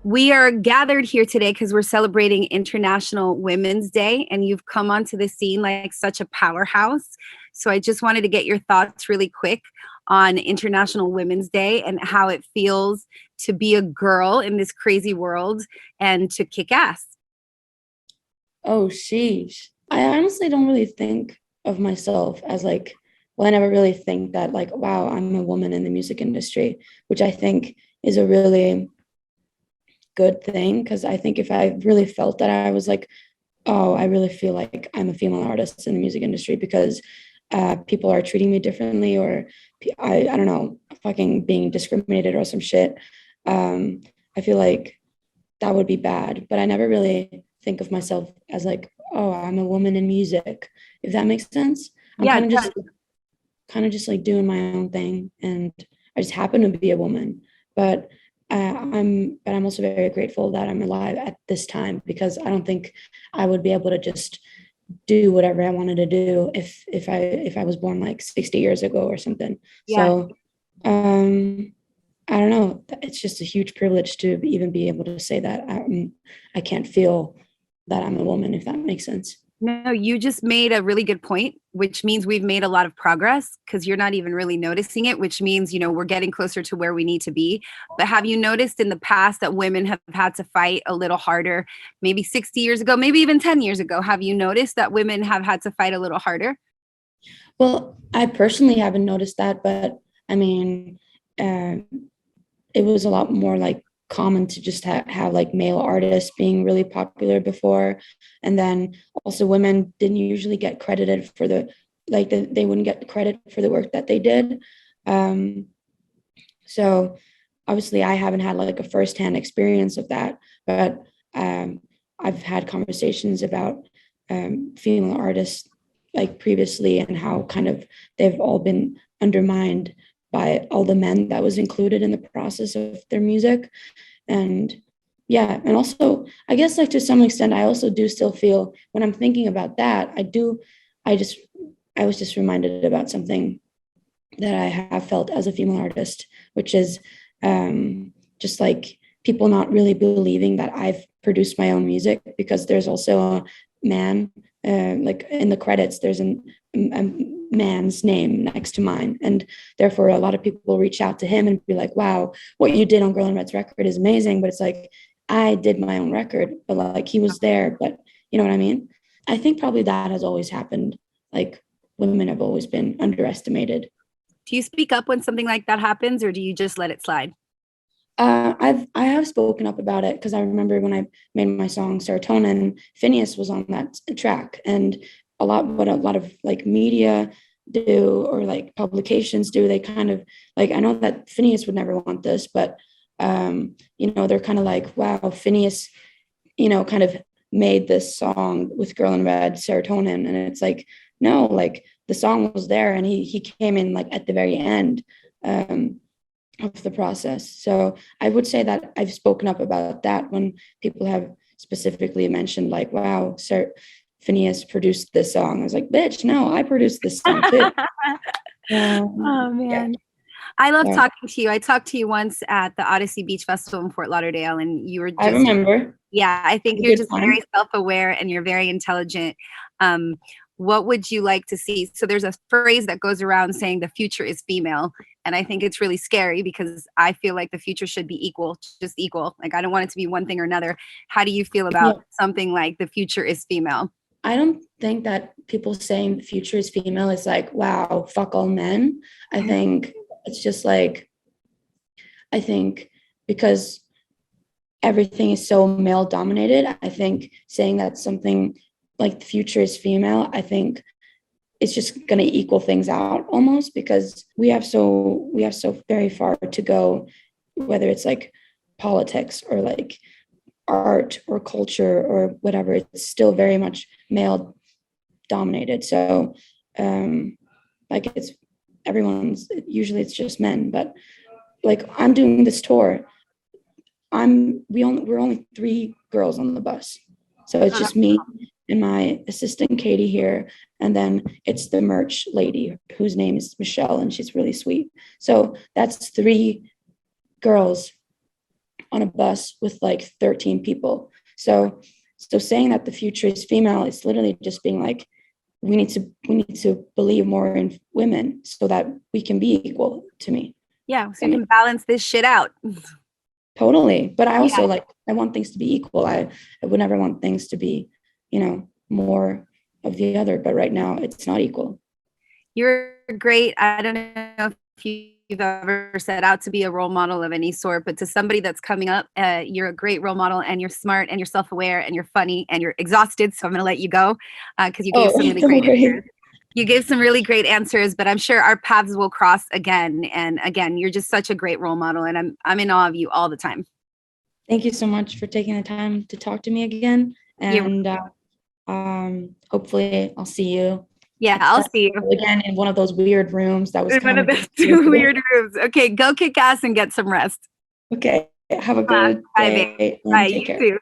We are gathered here today because we're celebrating International Women's Day, and you've come onto the scene like such a powerhouse. So I just wanted to get your thoughts really quick on International Women's Day and how it feels to be a girl in this crazy world and to kick ass. Oh, sheesh. I honestly don't really think of myself as I never really think that wow, I'm a woman in the music industry, which I think is a really good thing. Because I think if I really felt that I was oh, I really feel like I'm a female artist in the music industry because people are treating me differently, or I don't know, fucking being discriminated or some shit. I feel like that would be bad, but I never really think of myself as oh, I'm a woman in music, if that makes sense. I'm Yeah, kind of just like doing my own thing, and I just happen to be a woman. But I'm also very grateful that I'm alive at this time, because I don't think I would be able to just do whatever I wanted to do if I was born like 60 years ago or something. yeah. So I don't know. It's just a huge privilege to even be able to say that. I can't feel that I'm a woman, if that makes sense. No, you just made a really good point, which means we've made a lot of progress because you're not even really noticing it, which means, we're getting closer to where we need to be. But have you noticed in the past that women have had to fight a little harder, maybe 60 years ago, maybe even 10 years ago? Have you noticed that women have had to fight a little harder? Well, I personally haven't noticed that, but I mean, uh, it was a lot more common to just have like male artists being really popular before. And then also women didn't usually get credited for they wouldn't get credit for the work that they did. um so obviously I haven't had like a firsthand experience of that, but I've had conversations about female artists like previously, and how kind of they've all been undermined by all the men that was included in the process of their music. And yeah, and also I guess like to some extent I also do still feel, when I'm thinking about that, I just I was just reminded about something that I have felt as a female artist, which is just like people not really believing that I've produced my own music, because there's also a man, like in the credits, there's a man's name next to mine. And therefore, a lot of people reach out to him and be like, wow, what you did on Girl in Red's record is amazing. But it's like, I did my own record, but like he was there, but you know what I mean? I think probably that has always happened. Like women have always been underestimated. Do you speak up when something like that happens, or do you just let it slide? I have spoken up about it, because I remember when I made my song Serotonin, Phineas was on that track. And what a lot of like media do, or like publications do, they kind of like, I know that Phineas would never want this, but they're kind of like, wow, Phineas, kind of made this song with Girl in Red, Serotonin. And it's like, no, like the song was there, and he came in like at the very end. Of the process. So I would say that I've spoken up about that when people have specifically mentioned like, wow, Sir Phineas produced this song. I was like, bitch, no, I produced this song too. Oh Yeah. man. I love So talking to you. I talked to you once at the Audacy Beach Festival in Fort Lauderdale, and you were I just, remember. yeah, I think A you're good just very time. self-aware and you're very intelligent. Um, what would you like to see? So there's a phrase that goes around saying the future is female. And I think it's really scary because I feel like the future should be equal, just equal. Like I don't want it to be one thing or another. How do you feel Yeah. about something like the future is female? I don't think that people saying the future is female is like, wow, fuck all men. I think it's just like, I think because everything is so male dominated, I think saying that something like the future is female, I think it's just going to equal things out almost, because we have so very far to go, whether it's like politics or like art or culture or whatever. It's still very much male dominated. So like it's everyone's, usually it's just men, but like I'm doing this tour, we're only three girls on the bus. So it's just me and my assistant Katie here, and then it's the merch lady whose name is Michelle, and she's really sweet. So that's three girls on a bus with like 13 people. So saying that the future is female, it's literally just being like, we need to believe more in women so that we can be equal to me. Yeah, so you can balance this shit out. Totally. But I also like, I want things to be equal. I would never want things to be, more of the other, but right now it's not equal. You're great. I don't know if you've ever set out to be a role model of any sort, but to somebody that's coming up, you're a great role model, and you're smart, and you're self-aware, and you're funny, and you're exhausted. So I'm going to let you go because you gave some really great answers. You gave some really great answers, but I'm sure our paths will cross again. And again, you're just such a great role model, and I'm in awe of you all the time. Thank you so much for taking the time to talk to me again. And hopefully I'll see you. Yeah, I'll see you again in one of those weird rooms. That was one of those two weird rooms. Okay, go kick ass and get some rest. Okay, have a good day. Bye, you too.